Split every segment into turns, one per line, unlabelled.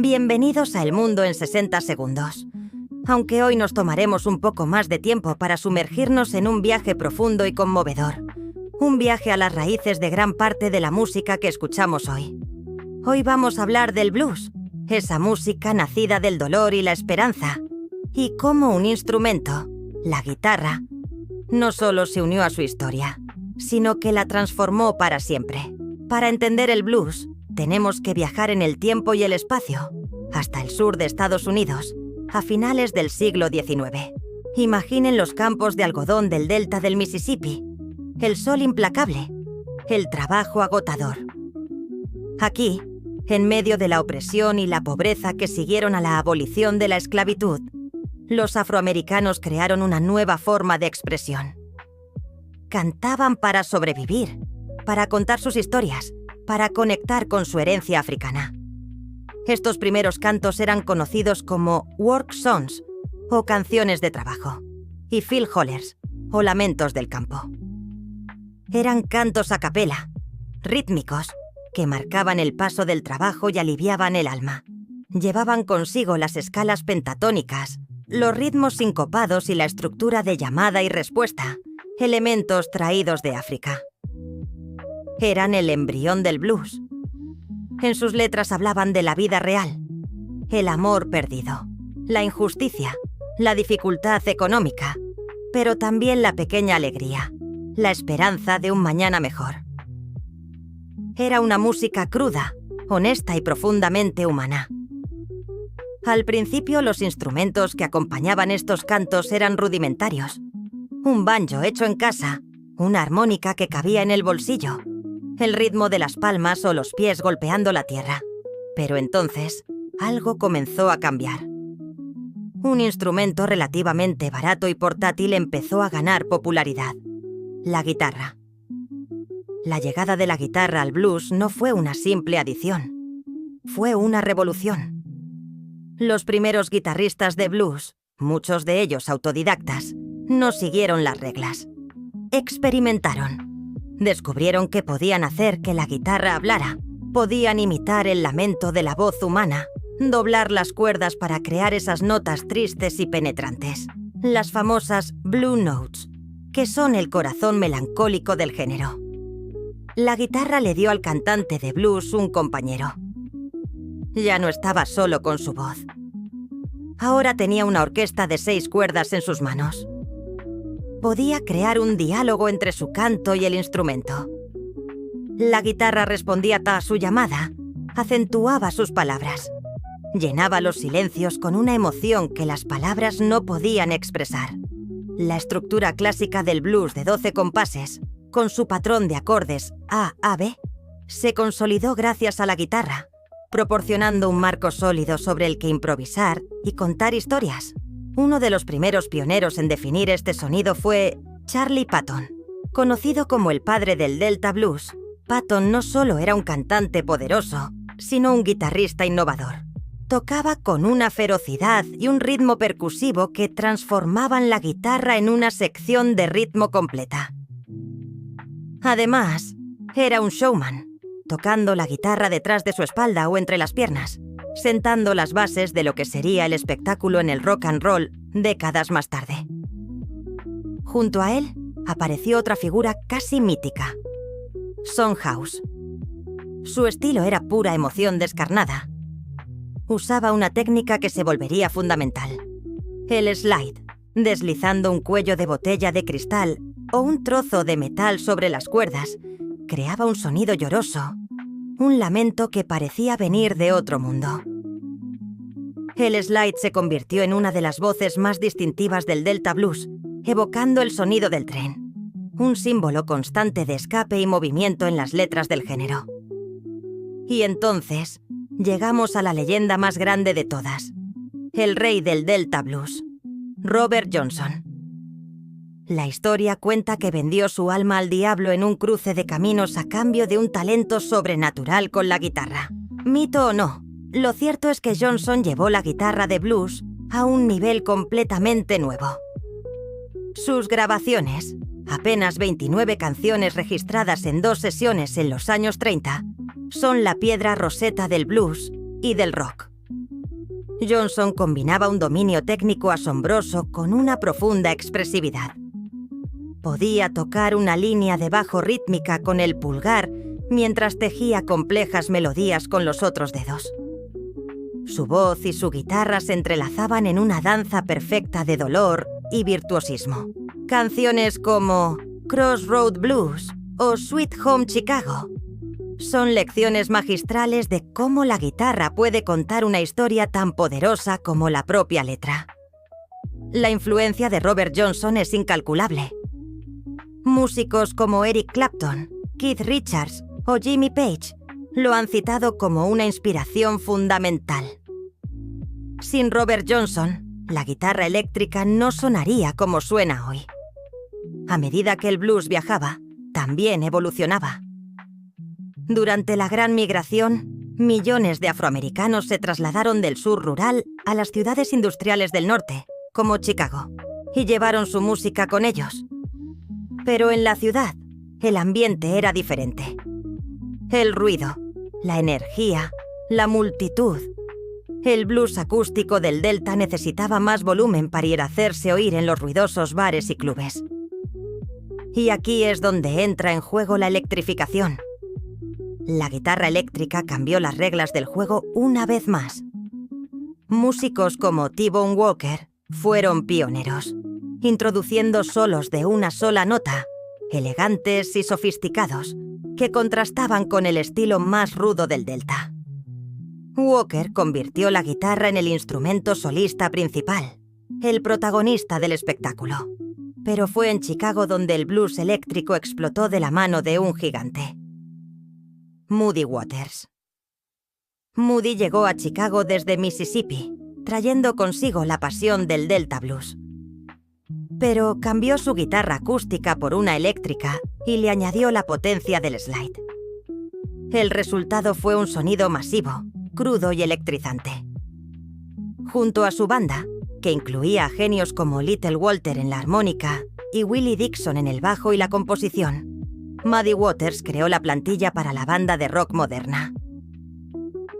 Bienvenidos a El Mundo en 60 segundos. Aunque hoy nos tomaremos un poco más de tiempo para sumergirnos en un viaje profundo y conmovedor. Un viaje a las raíces de gran parte de la música que escuchamos hoy. Hoy vamos a hablar del blues, esa música nacida del dolor y la esperanza, y cómo un instrumento, la guitarra, no solo se unió a su historia, sino que la transformó para siempre. Para entender el blues, tenemos que viajar en el tiempo y el espacio, hasta el sur de Estados Unidos, a finales del siglo XIX. Imaginen los campos de algodón del delta del Mississippi, el sol implacable, el trabajo agotador. Aquí, en medio de la opresión y la pobreza que siguieron a la abolición de la esclavitud, los afroamericanos crearon una nueva forma de expresión. Cantaban para sobrevivir, para contar sus historias, para conectar con su herencia africana. Estos primeros cantos eran conocidos como work songs, o canciones de trabajo, y field hollers, o lamentos del campo. Eran cantos a capela, rítmicos, que marcaban el paso del trabajo y aliviaban el alma. Llevaban consigo las escalas pentatónicas, los ritmos sincopados y la estructura de llamada y respuesta, elementos traídos de África. Eran el embrión del blues. En sus letras hablaban de la vida real, el amor perdido, la injusticia, la dificultad económica, pero también la pequeña alegría, la esperanza de un mañana mejor. Era una música cruda, honesta y profundamente humana. Al principio, los instrumentos que acompañaban estos cantos eran rudimentarios. Un banjo hecho en casa, una armónica que cabía en el bolsillo, el ritmo de las palmas o los pies golpeando la tierra. Pero entonces, algo comenzó a cambiar. Un instrumento relativamente barato y portátil empezó a ganar popularidad: la guitarra. La llegada de la guitarra al blues no fue una simple adición, fue una revolución. Los primeros guitarristas de blues, muchos de ellos autodidactas, no siguieron las reglas. Experimentaron. Descubrieron que podían hacer que la guitarra hablara, podían imitar el lamento de la voz humana, doblar las cuerdas para crear esas notas tristes y penetrantes, las famosas Blue Notes, que son el corazón melancólico del género. La guitarra le dio al cantante de blues un compañero. Ya no estaba solo con su voz. Ahora tenía una orquesta de 6 cuerdas en sus manos. Podía crear un diálogo entre su canto y el instrumento. La guitarra respondía a su llamada, acentuaba sus palabras, llenaba los silencios con una emoción que las palabras no podían expresar. La estructura clásica del blues de 12 compases, con su patrón de acordes A-A-B, se consolidó gracias a la guitarra, proporcionando un marco sólido sobre el que improvisar y contar historias. Uno de los primeros pioneros en definir este sonido fue Charlie Patton. Conocido como el padre del Delta Blues, Patton no solo era un cantante poderoso, sino un guitarrista innovador. Tocaba con una ferocidad y un ritmo percusivo que transformaban la guitarra en una sección de ritmo completa. Además, era un showman, tocando la guitarra detrás de su espalda o entre las piernas, sentando las bases de lo que sería el espectáculo en el rock and roll décadas más tarde. Junto a él apareció otra figura casi mítica: Son House. Su estilo era pura emoción descarnada. Usaba una técnica que se volvería fundamental: el slide, deslizando un cuello de botella de cristal o un trozo de metal sobre las cuerdas, creaba un sonido lloroso, un lamento que parecía venir de otro mundo. El slide se convirtió en una de las voces más distintivas del Delta Blues, evocando el sonido del tren, un símbolo constante de escape y movimiento en las letras del género. Y entonces, llegamos a la leyenda más grande de todas, el rey del Delta Blues, Robert Johnson. La historia cuenta que vendió su alma al diablo en un cruce de caminos a cambio de un talento sobrenatural con la guitarra. Mito o no, lo cierto es que Johnson llevó la guitarra de blues a un nivel completamente nuevo. Sus grabaciones, apenas 29 canciones registradas en 2 sesiones en los años 30, son la piedra roseta del blues y del rock. Johnson combinaba un dominio técnico asombroso con una profunda expresividad. Podía tocar una línea de bajo rítmica con el pulgar mientras tejía complejas melodías con los otros dedos. Su voz y su guitarra se entrelazaban en una danza perfecta de dolor y virtuosismo. Canciones como Crossroad Blues o Sweet Home Chicago son lecciones magistrales de cómo la guitarra puede contar una historia tan poderosa como la propia letra. La influencia de Robert Johnson es incalculable. Músicos como Eric Clapton, Keith Richards o Jimmy Page lo han citado como una inspiración fundamental. Sin Robert Johnson, la guitarra eléctrica no sonaría como suena hoy. A medida que el blues viajaba, también evolucionaba. Durante la Gran Migración, millones de afroamericanos se trasladaron del sur rural a las ciudades industriales del norte, como Chicago, y llevaron su música con ellos. Pero en la ciudad, el ambiente era diferente. El ruido, la energía, la multitud. El blues acústico del Delta necesitaba más volumen para ir a hacerse oír en los ruidosos bares y clubes. Y aquí es donde entra en juego la electrificación. La guitarra eléctrica cambió las reglas del juego una vez más. Músicos como T-Bone Walker fueron pioneros, introduciendo solos de una sola nota, elegantes y sofisticados, que contrastaban con el estilo más rudo del Delta. Walker convirtió la guitarra en el instrumento solista principal, el protagonista del espectáculo. Pero fue en Chicago donde el blues eléctrico explotó de la mano de un gigante. Muddy Waters. Muddy llegó a Chicago desde Mississippi, trayendo consigo la pasión del Delta Blues. Pero cambió su guitarra acústica por una eléctrica y le añadió la potencia del slide. El resultado fue un sonido masivo, crudo y electrizante. Junto a su banda, que incluía a genios como Little Walter en la armónica y Willie Dixon en el bajo y la composición, Muddy Waters creó la plantilla para la banda de rock moderna.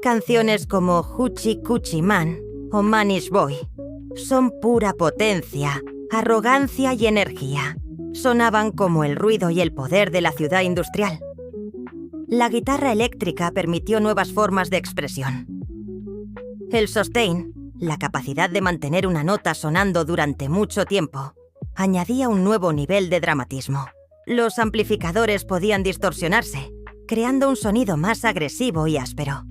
Canciones como Hoochie Coochie Man o Manish Boy son pura potencia, arrogancia y energía. Sonaban como el ruido y el poder de la ciudad industrial. La guitarra eléctrica permitió nuevas formas de expresión. El sustain, la capacidad de mantener una nota sonando durante mucho tiempo, añadía un nuevo nivel de dramatismo. Los amplificadores podían distorsionarse, creando un sonido más agresivo y áspero.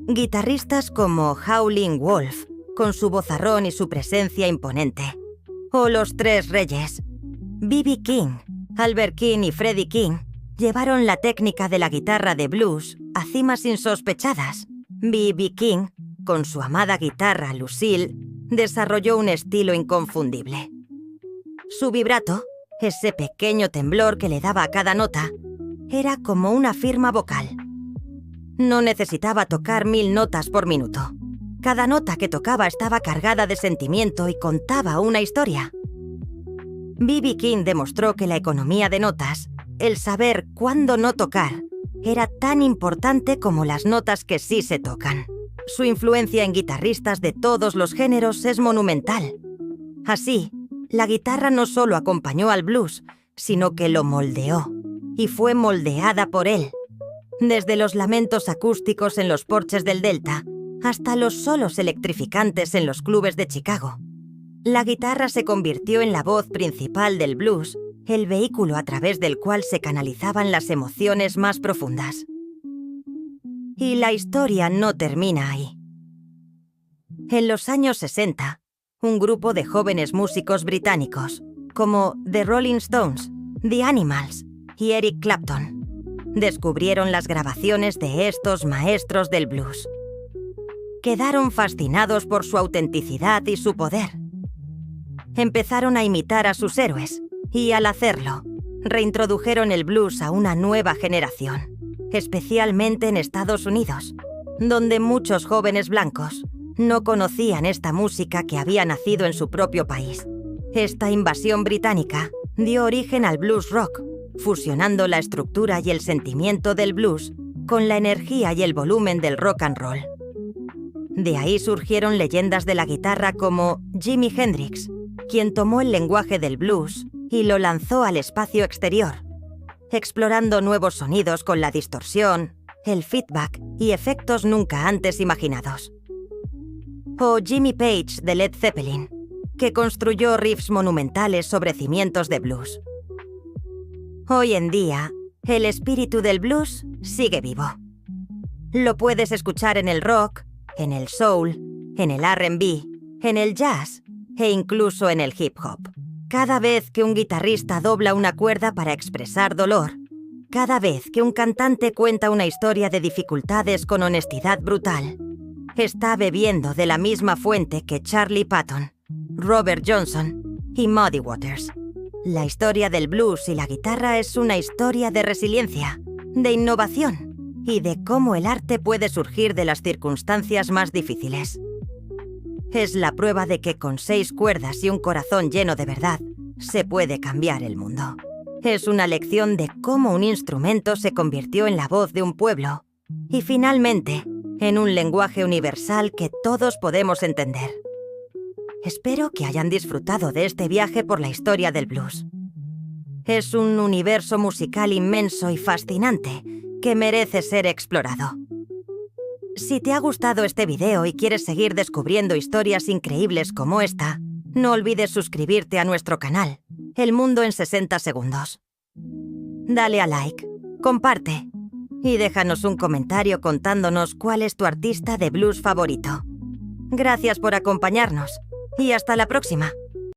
Guitarristas como Howlin' Wolf, con su vozarrón y su presencia imponente, o los Tres Reyes, B.B. King, Albert King y Freddie King, llevaron la técnica de la guitarra de blues a cimas insospechadas. B.B. King, con su amada guitarra Lucille, desarrolló un estilo inconfundible. Su vibrato, ese pequeño temblor que le daba a cada nota, era como una firma vocal. No necesitaba tocar 1000 notas por minuto. Cada nota que tocaba estaba cargada de sentimiento y contaba una historia. B.B. King demostró que la economía de notas, el saber cuándo no tocar, era tan importante como las notas que sí se tocan. Su influencia en guitarristas de todos los géneros es monumental. Así, la guitarra no solo acompañó al blues, sino que lo moldeó, y fue moldeada por él. Desde los lamentos acústicos en los porches del Delta hasta los solos electrificantes en los clubes de Chicago. La guitarra se convirtió en la voz principal del blues, el vehículo a través del cual se canalizaban las emociones más profundas. Y la historia no termina ahí. En los años 60, un grupo de jóvenes músicos británicos, como The Rolling Stones, The Animals y Eric Clapton, descubrieron las grabaciones de estos maestros del blues. Quedaron fascinados por su autenticidad y su poder. Empezaron a imitar a sus héroes y, al hacerlo, reintrodujeron el blues a una nueva generación, especialmente en Estados Unidos, donde muchos jóvenes blancos no conocían esta música que había nacido en su propio país. Esta invasión británica dio origen al blues rock, fusionando la estructura y el sentimiento del blues con la energía y el volumen del rock and roll. De ahí surgieron leyendas de la guitarra como Jimi Hendrix, quien tomó el lenguaje del blues y lo lanzó al espacio exterior, explorando nuevos sonidos con la distorsión, el feedback y efectos nunca antes imaginados. O Jimmy Page de Led Zeppelin, que construyó riffs monumentales sobre cimientos de blues. Hoy en día, el espíritu del blues sigue vivo. Lo puedes escuchar en el rock, en el soul, en el R&B, en el jazz e incluso en el hip hop. Cada vez que un guitarrista dobla una cuerda para expresar dolor, cada vez que un cantante cuenta una historia de dificultades con honestidad brutal, está bebiendo de la misma fuente que Charlie Patton, Robert Johnson y Muddy Waters. La historia del blues y la guitarra es una historia de resiliencia, de innovación y de cómo el arte puede surgir de las circunstancias más difíciles. Es la prueba de que con 6 cuerdas y un corazón lleno de verdad, se puede cambiar el mundo. Es una lección de cómo un instrumento se convirtió en la voz de un pueblo y finalmente en un lenguaje universal que todos podemos entender. Espero que hayan disfrutado de este viaje por la historia del blues. Es un universo musical inmenso y fascinante que merece ser explorado. Si te ha gustado este video y quieres seguir descubriendo historias increíbles como esta, no olvides suscribirte a nuestro canal, El Mundo en 60 Segundos. Dale a like, comparte y déjanos un comentario contándonos cuál es tu artista de blues favorito. Gracias por acompañarnos y hasta la próxima.